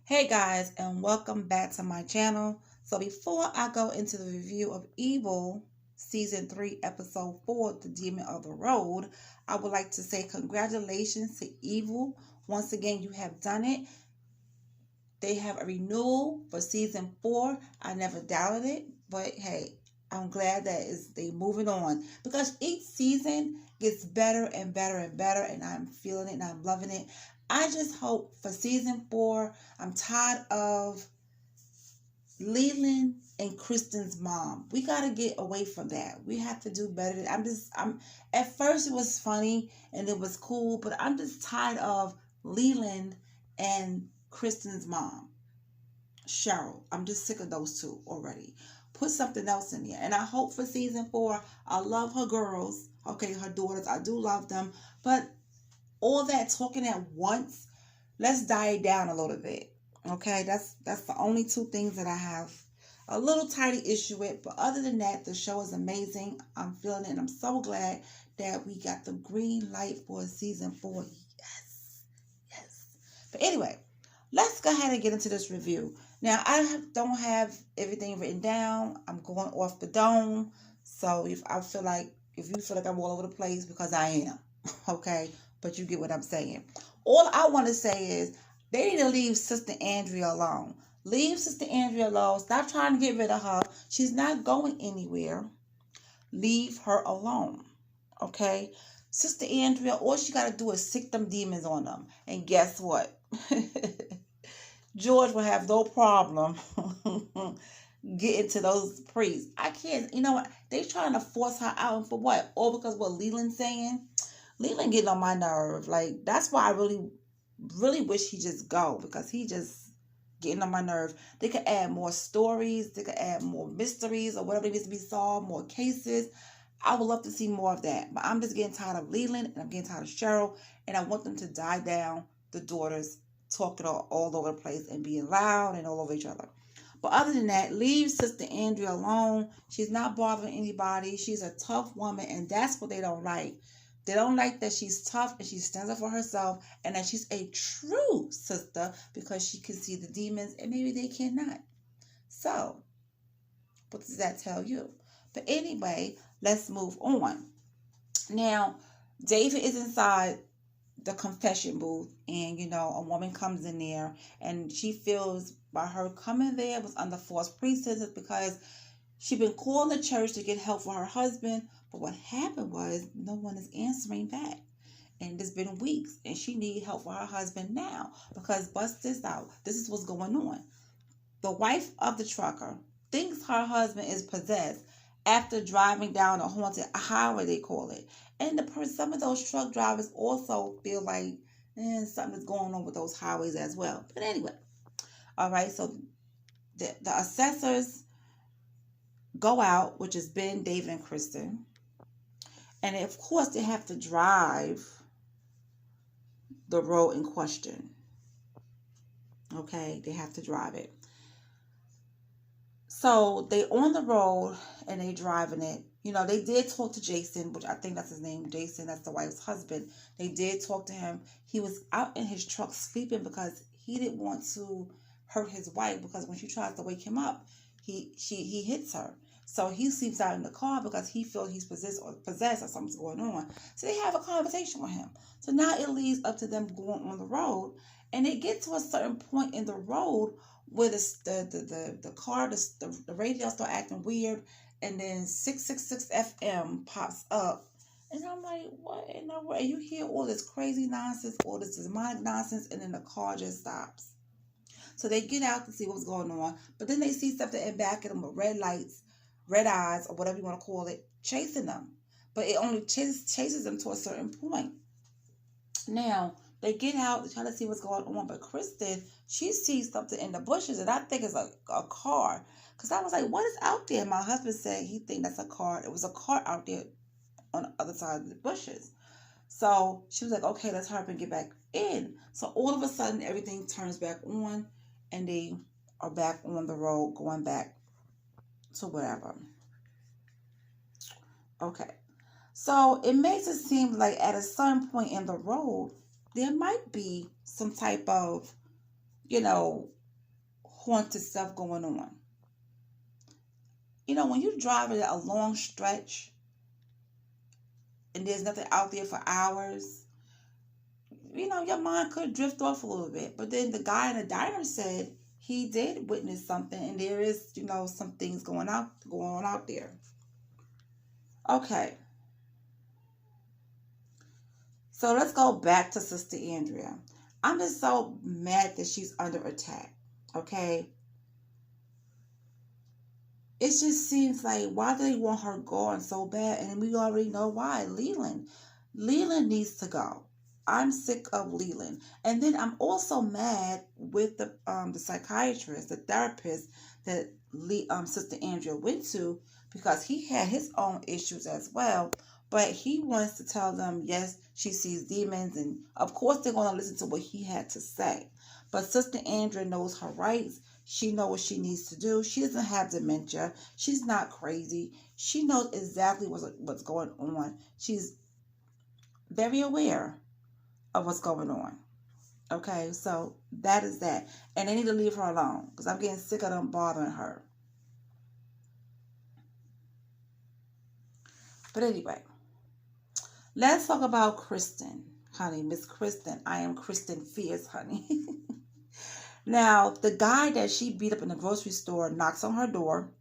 Hey guys, and welcome back to my channel. So before I go into the review of Evil Season 3, Episode 4, The Demon of the Road, I would like to say congratulations to Evil. Once again, you have done it. They have a renewal for Season 4. I never doubted it, but hey, I'm glad that they moving on because each season gets better and better and better, and I'm feeling it and I'm loving it. I just hope for Season 4, I'm tired of Leland and Kristen's mom. We got to get away from that. We have to do better. At first it was funny and it was cool, but I'm just tired of Leland and Kristen's mom, Cheryl. I'm just sick of those two already. Put something else in there. And I hope for Season 4, I love her girls. Okay, her daughters. I do love them. But all that talking at once, let's die it down a little bit. Okay, that's the only two things that I have a little tiny issue with. But other than that, the show is amazing. I'm feeling it, and I'm so glad that we got the green light for Season 4. Yes, yes. But anyway, let's go ahead and get into this review. Now, don't have everything written down. I'm going off the dome. So if you feel like I'm all over the place, because I am, okay? But you get what I'm saying. All I want to say is they need to leave Sister Andrea alone. Leave Sister Andrea alone. Stop trying to get rid of her. She's not going anywhere. Leave her alone. Okay? Sister Andrea, all she got to do is sick them demons on them. And guess what? George will have no problem getting to those priests. I can't, you know what? They trying to force her out. And for what? All because what Leland's saying? Leland getting on my nerve. Like, that's why I really, really wish he just go, because he just getting on my nerve. They could add more stories. They could add more mysteries or whatever needs to be solved, more cases. I would love to see more of that. But I'm just getting tired of Leland, and I'm getting tired of Cheryl, and I want them to die down, the daughters talking all over the place and being loud and all over each other. But other than that, leave Sister Andrea alone. She's not bothering anybody. She's a tough woman, and that's what they don't like. They don't like that she's tough and she stands up for herself, and that she's a true sister because she can see the demons and maybe they cannot. So, what does that tell you? But anyway, let's move on. Now, David is inside the confession booth, and a woman comes in there, and she feels by her coming there was under false pretenses because she'd been calling the church to get help for her husband, but what happened was no one is answering back. And it's been weeks, and she needs help for her husband now, because bust this out. This is what's going on. The wife of the trucker thinks her husband is possessed after driving down a haunted highway, they call it. And some of those truck drivers also feel like something's going on with those highways as well. But anyway, all right, so the assessors go out, which is Ben, David, and Kristen. And of course, they have to drive the road in question. Okay, they have to drive it. So they on the road and they driving it. They did talk to Jason, which I think that's his name, Jason, that's the wife's husband. They did talk to him. He was out in his truck sleeping because he didn't want to hurt his wife, because when she tries to wake him up, he hits her. So he sleeps out in the car because he feels he's possessed or something's going on. So they have a conversation with him. So now it leads up to them going on the road, and they get to a certain point in the road where the car, the radio start acting weird, and then 666 FM pops up. And I'm like, what in the world? And you hear all this crazy nonsense, all this demonic nonsense, and then the car just stops. So they get out to see what's going on, but then they see something in back of them with red lights, red eyes, or whatever you want to call it, chasing them. But it only chases them to a certain point. Now, they get out to try to see what's going on, but Kristen, she sees something in the bushes, and I think it's a car. Because I was like, what is out there? My husband said he think that's a car. It was a car out there on the other side of the bushes. So she was like, okay, let's hurry up and get back in. So all of a sudden, everything turns back on, and they are back on the road, going back to whatever. Okay. So it makes it seem like at a certain point in the road, there might be some type of, haunted stuff going on. You know, when you're driving a long stretch and there's nothing out there for hours, you know, your mind could drift off a little bit. But then the guy in the diner said he did witness something, and there is, you know, some things going on out there. Okay. So let's go back to Sister Andrea. I'm just so mad that she's under attack. Okay. It just seems like, why do they want her gone so bad? And we already know why. Leland. Leland needs to go. I'm sick of Leland. And then I'm also mad with the psychiatrist, the therapist that Sister Andrea went to, because he had his own issues as well. But he wants to tell them, yes, she sees demons, and of course they're going to listen to what he had to say. But Sister Andrea knows her rights. She knows what she needs to do. She doesn't have dementia. She's not crazy. She knows exactly what's going on. She's very aware of what's going on. Okay, so that is that. And they need to leave her alone, because I'm getting sick of them bothering her. But anyway, let's talk about Kristen, honey. Miss Kristen. I am Kristen Fierce, honey. Now, the guy that she beat up in the grocery store knocks on her door,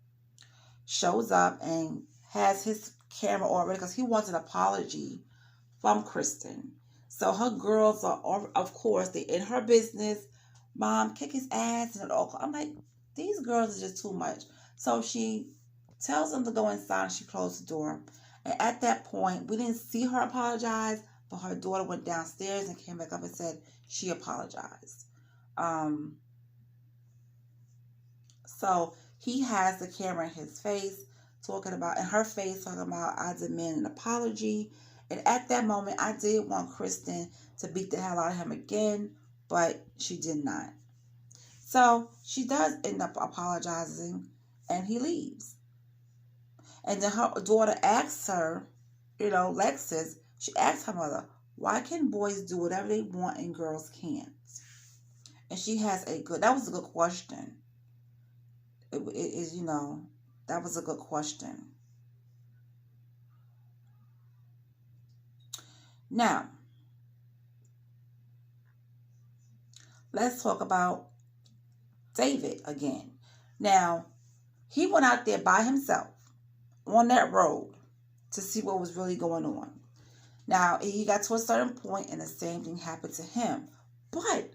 shows up, and has his camera already because he wants an apology from Kristen. So her girls are, of course, they in her business. Mom, kick his ass and all. I'm like, these girls are just too much. So she tells them to go inside, and she closed the door. And at that point, we didn't see her apologize, but her daughter went downstairs and came back up and said she apologized. So he has the camera in his face, in her face, talking about, I demand an apology. And at that moment, I did want Kristen to beat the hell out of him again, but she did not. So she does end up apologizing, and he leaves. And then her daughter asks her, you know, Lexus, she asks her mother, why can boys do whatever they want and girls can't? And she has that was a good question. It is, you know, that was a good question. Now, let's talk about David again. Now, he went out there by himself on that road to see what was really going on. Now, he got to a certain point and the same thing happened to him, but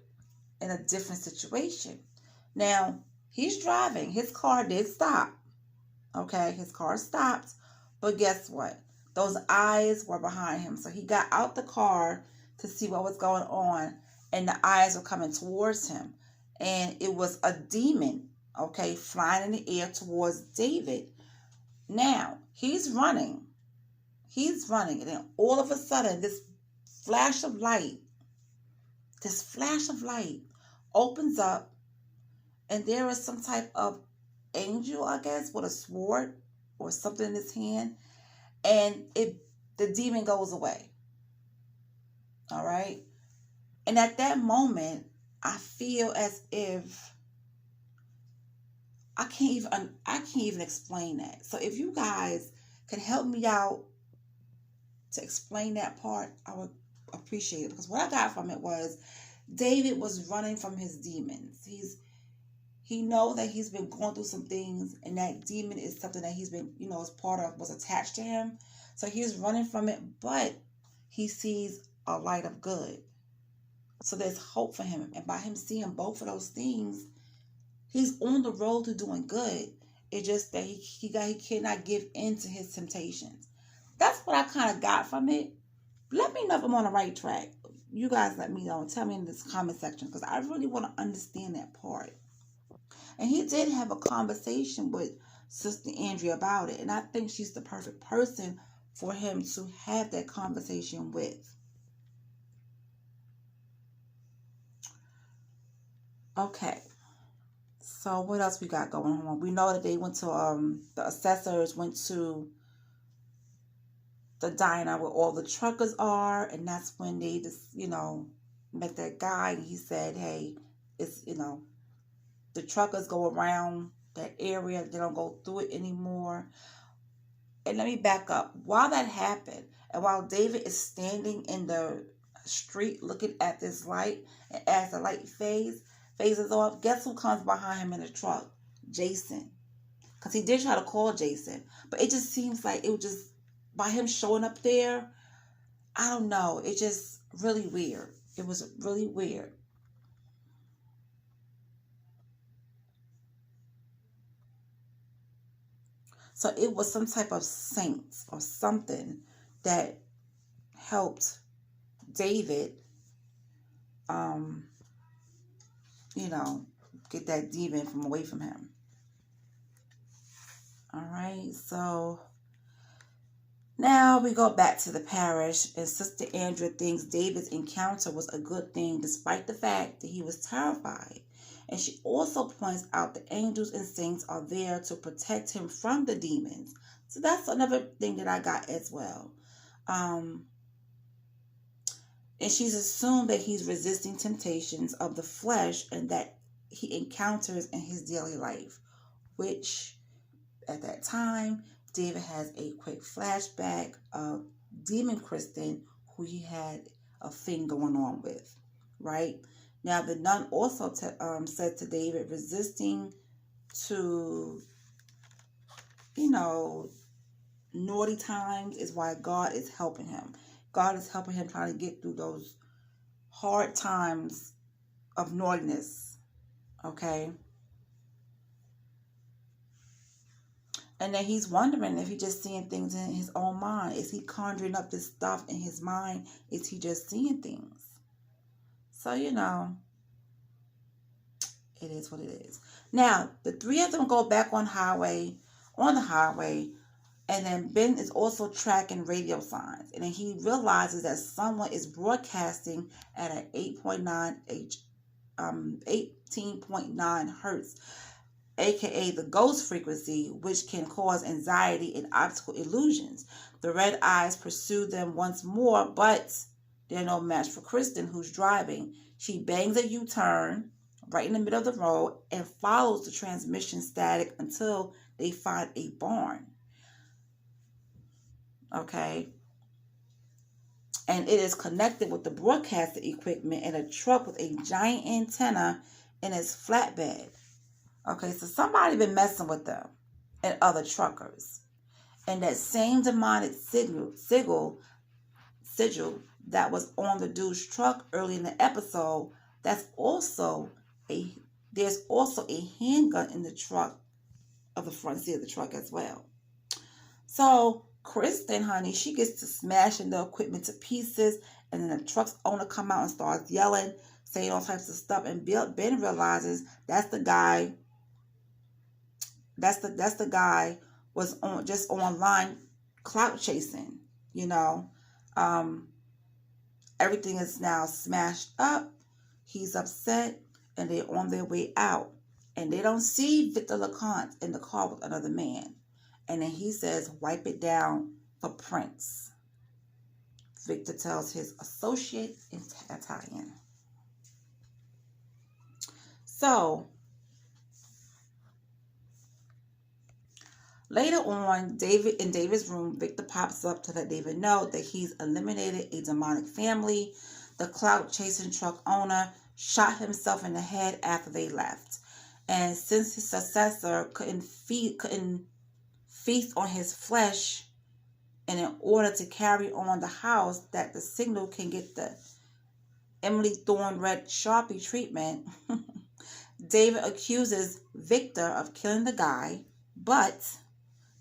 in a different situation. Now, he's driving. His car did stop. Okay, his car stopped, but guess what? Those eyes were behind him. So he got out the car to see what was going on, and the eyes were coming towards him. And it was a demon, okay, flying in the air towards David. Now, he's running. And then all of a sudden, this flash of light opens up, and there is some type of angel, I guess, with a sword or something in his hand, and the demon goes away. All right? And at that moment, I feel as if I can't even explain that. So if you guys could help me out to explain that part, I would appreciate it, because what I got from it was David was running from his demons. He knows that he's been going through some things, and that demon is something that he's been, you know, as part of, was attached to him. So he's running from it, but he sees a light of good. So there's hope for him. And by him seeing both of those things, he's on the road to doing good. It's just that he cannot give in to his temptations. That's what I kind of got from it. Let me know if I'm on the right track. You guys let me know. Tell me in this comment section, because I really want to understand that part. And he did have a conversation with Sister Andrea about it. And I think she's the perfect person for him to have that conversation with. Okay. So what else we got going on? We know that they went to, the assessors went to the diner where all the truckers are. And that's when they just, you know, met that guy. And he said, hey, it's, you know, the truckers go around that area. They don't go through it anymore. And let me back up. While that happened, and while David is standing in the street looking at this light, and as the light phases off, guess who comes behind him in the truck? Jason. Because he did try to call Jason. But it just seems like it was just, by him showing up there, I don't know. It just really weird. It was really weird. So it was some type of saint or something that helped David, um, you know, get that demon from away from him. All right, so now we go back to the parish, and Sister Andrea thinks David's encounter was a good thing despite the fact that he was terrified. And she also points out the angels and saints are there to protect him from the demons. So that's another thing that I got as well. And she's assumed that he's resisting temptations of the flesh and that he encounters in his daily life, which at that time, David has a quick flashback of Demon Kristen, who he had a thing going on with, right? Now, the nun also said to David, resisting to, naughty times is why God is helping him. God is helping him trying to get through those hard times of naughtiness, okay? And then he's wondering if he's just seeing things in his own mind. Is he conjuring up this stuff in his mind? Is he just seeing things? So, it is what it is. Now, the three of them go back on the highway, and then Ben is also tracking radio signs. And then he realizes that someone is broadcasting at an 18.9 hertz, aka the ghost frequency, which can cause anxiety and optical illusions. The red eyes pursue them once more, but they're no match for Kristen, who's driving. She bangs a U-turn right in the middle of the road and follows the transmission static until they find a barn. Okay? And it is connected with the broadcaster equipment and a truck with a giant antenna in its flatbed. Okay, so somebody been messing with them and other truckers. And that same demonic sigil that was on the dude's truck early in the episode, there's also a handgun in the truck of the front seat of the truck as well. So Kristen, honey, she gets to smashing the equipment to pieces, and then the truck's owner come out and starts yelling, saying all types of stuff, and Ben realizes that's the guy was just online clout chasing, Everything is now smashed up. He's upset, and they're on their way out. And they don't see Victor LeConte in the car with another man. And then he says, wipe it down for Prince. Victor tells his associate in Italian. So, later on, in David's room, Victor pops up to let David know that he's eliminated a demonic family. The clout-chasing truck owner shot himself in the head after they left. And since his successor couldn't feast on his flesh, and in order to carry on the house, that the signal can get the Emily Thorne Red Sharpie treatment, David accuses Victor of killing the guy, but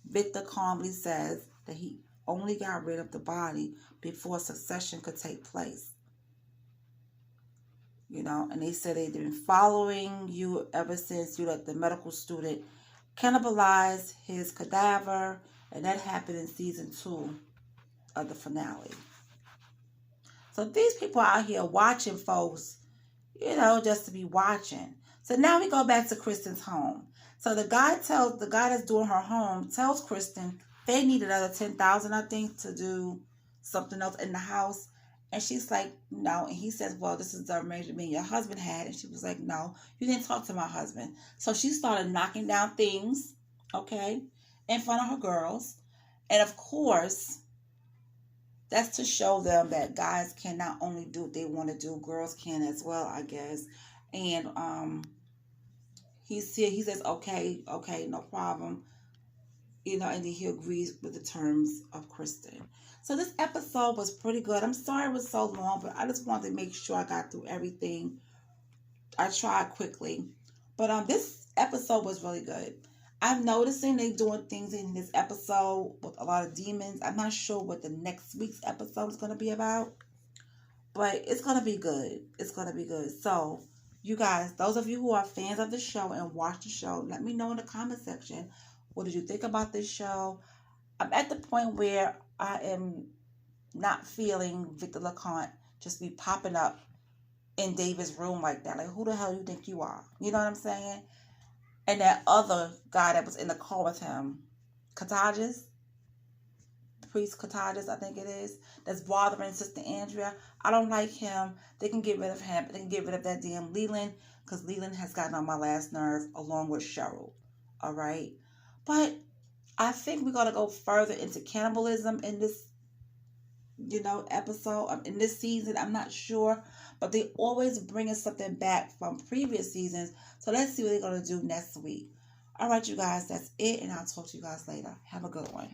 Victor calmly says that he only got rid of the body before succession could take place. And they said they've been following you ever since you let the medical student cannibalize his cadaver, and that happened in season 2 of the finale. So these people out here watching folks, just to be watching. So now we go back to Kristen's home. So the guy that's doing her home tells Kristen they need another $10,000, I think, to do something else in the house. And she's like, no. And he says, well, this is the arrangement me and your husband had. And she was like, no, you didn't talk to my husband. So she started knocking down things, okay, in front of her girls. And of course, that's to show them that guys can not only do what they want to do, girls can as well, I guess. And he says, okay, no problem. And then he agrees with the terms of Kristen. So this episode was pretty good. I'm sorry it was so long, but I just wanted to make sure I got through everything. I tried quickly. But this episode was really good. I'm noticing they doing things in this episode with a lot of demons. I'm not sure what the next week's episode is going to be about, but it's going to be good. It's going to be good. So, you guys, those of you who are fans of the show and watch the show, let me know in the comment section. What did you think about this show? I'm at the point where I am not feeling Victor LeConte just be popping up in David's room like that. Like, who the hell you think you are? You know what I'm saying? And that other guy that was in the car with him, Cottages, Priest Cottages, I think it is, that's bothering Sister Andrea. I don't like him. They can get rid of him. They can get rid of that damn Leland, because Leland has gotten on my last nerve along with Cheryl. All right? But I think we're going to go further into cannibalism in this, episode, in this season. I'm not sure. But they always bringing something back from previous seasons. So let's see what they're going to do next week. All right, you guys, that's it. And I'll talk to you guys later. Have a good one.